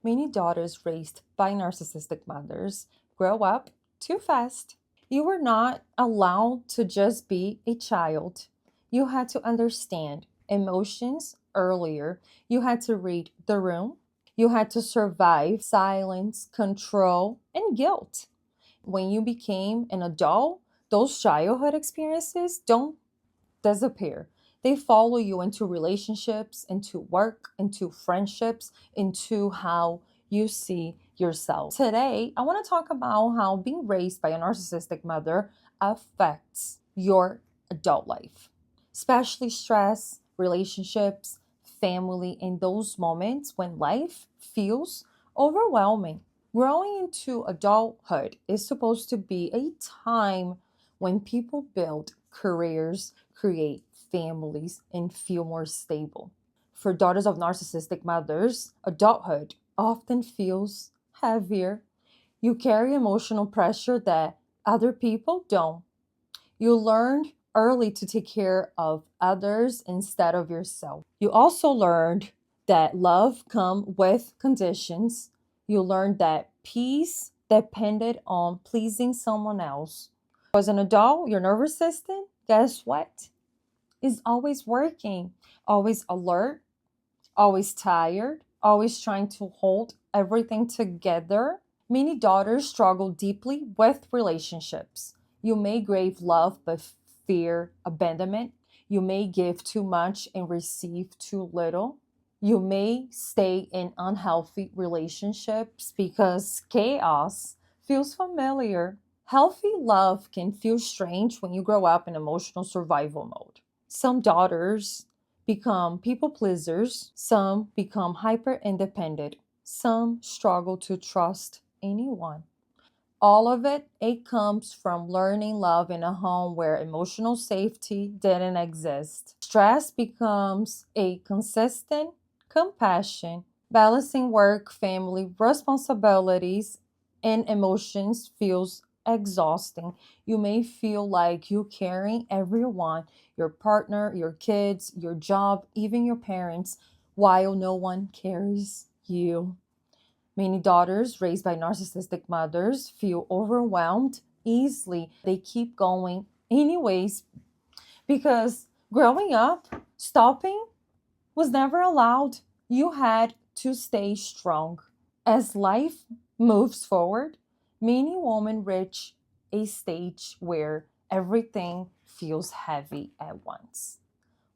Many daughters raised by narcissistic mothers grow up too fast. You were not allowed to just be a child. You had to understand emotions earlier. You had to read the room. You had to survive silence, control, and guilt. When you became an adult, those childhood experiences don't disappear. They follow you into relationships, into work, into friendships, into how you see yourself. Today, I want to talk about how being raised by a narcissistic mother affects your adult life, especially stress, relationships, family, and those moments when life feels overwhelming. Growing into adulthood is supposed to be a time when people build careers, create families, and feel more stable. For daughters of narcissistic mothers, adulthood often feels heavier. You carry emotional pressure that other people don't. You learned early to take care of others instead of yourself. You also learned that love comes with conditions. You learned that peace depended on pleasing someone else. As an adult, your nervous system, guess what? Is always working, always alert, always tired, always trying to hold everything together. Many daughters struggle deeply with relationships. You may crave love but fear abandonment. You may give too much and receive too little. You may stay in unhealthy relationships because chaos feels familiar. Healthy love can feel strange when you grow up in emotional survival mode. Some daughters become people pleasers, some become hyper independent, some struggle to trust anyone. All of it comes from learning love in a home where emotional safety didn't exist. Stress becomes a consistent compassion, balancing work, family, responsibilities, and emotions feels exhausting. You may feel like you're carrying everyone, your partner, your kids, your job, even your parents, while no one carries you. Many daughters raised by narcissistic mothers feel overwhelmed easily. They keep going anyways because growing up, stopping was never allowed. You had to stay strong. As life moves forward, many women reach a stage where everything feels heavy at once.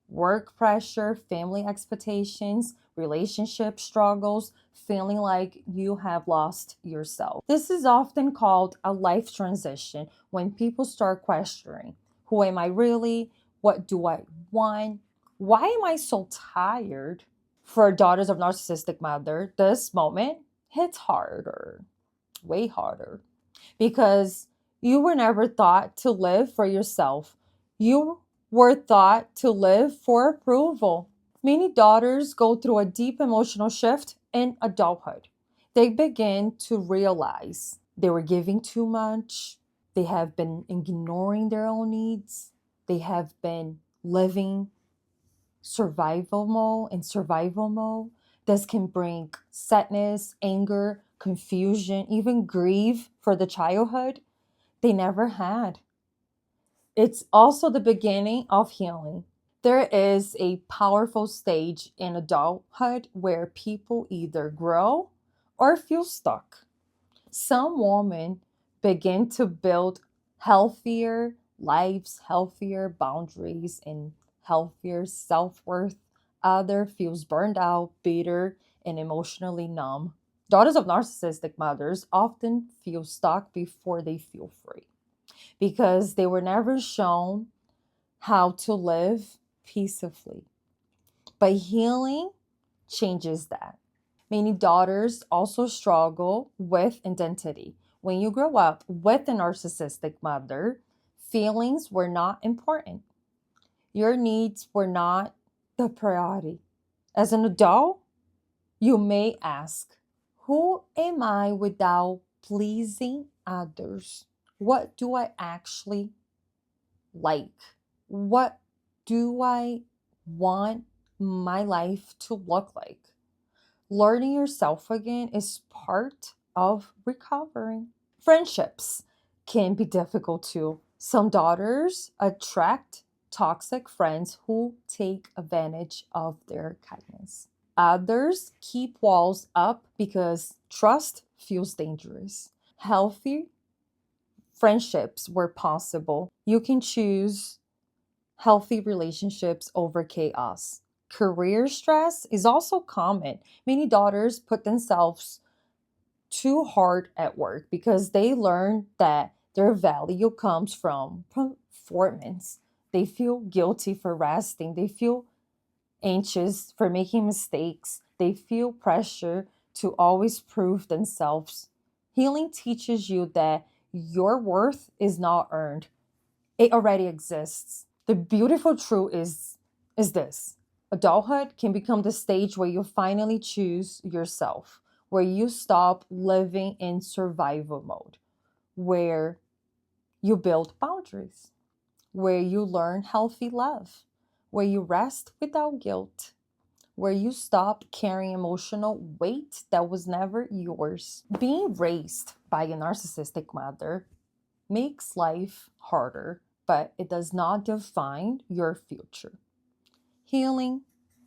Work pressure, family expectations, relationship struggles, feeling like you have lost yourself. This is often called a life transition when people start questioning, who am I really? What do I want? Why am I so tired? For daughters of narcissistic mother, this moment hits harder, way harder, because you were never thought to live for yourself. You were thought to live for approval. Many daughters go through a deep emotional shift in adulthood. They begin to realize they were giving too much. They have been ignoring their own needs. They have been living survival mode. This can bring sadness, anger, confusion, even grief for the childhood they never had. It's also the beginning of healing. There is a powerful stage in adulthood where people either grow or feel stuck. Some women begin to build healthier lives, healthier boundaries, and healthier self worth. Other feels burned out, bitter, and emotionally numb. Daughters of narcissistic mothers often feel stuck before they feel free because they were never shown how to live peacefully. But healing changes that. Many daughters also struggle with identity. When you grow up with a narcissistic mother, feelings were not important. Your needs were not the priority. As an adult, you may ask, who am I without pleasing others? What do I actually like? What do I want my life to look like? Learning yourself again is part of recovering. Friendships can be difficult too. Some daughters attract toxic friends who take advantage of their kindness. Others keep walls up because trust feels dangerous. Healthy friendships where possible. You can choose healthy relationships over chaos. Career stress is also common. Many daughters put themselves too hard at work because they learn that their value comes from performance. They feel guilty for resting. They feel anxious for making mistakes. They feel pressure to always prove themselves. Healing teaches you that your worth is not earned. It already exists. The beautiful truth is this. Adulthood can become the stage where you finally choose yourself, where you stop living in survival mode, where you build boundaries, where you learn healthy love, where you rest without guilt, where you stop carrying emotional weight that was never yours. Being raised by a narcissistic mother makes life harder, but it does not define your future. Healing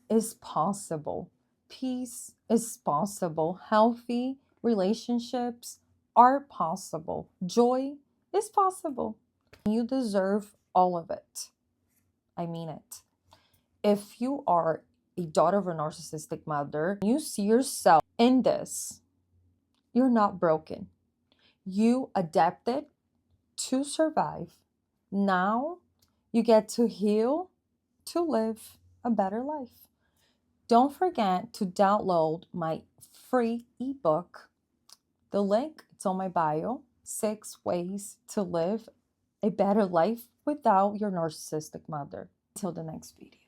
is possible. Peace is possible. Healthy relationships are possible. Joy is possible. You deserve all of it. I mean it. If you are a daughter of a narcissistic mother, you see yourself in this, you're not broken. You adapted to survive. Now you get to heal to live a better life. Don't forget to download my free ebook. The link it's on my bio. 6 ways to live a better life without your narcissistic mother. Till the next video.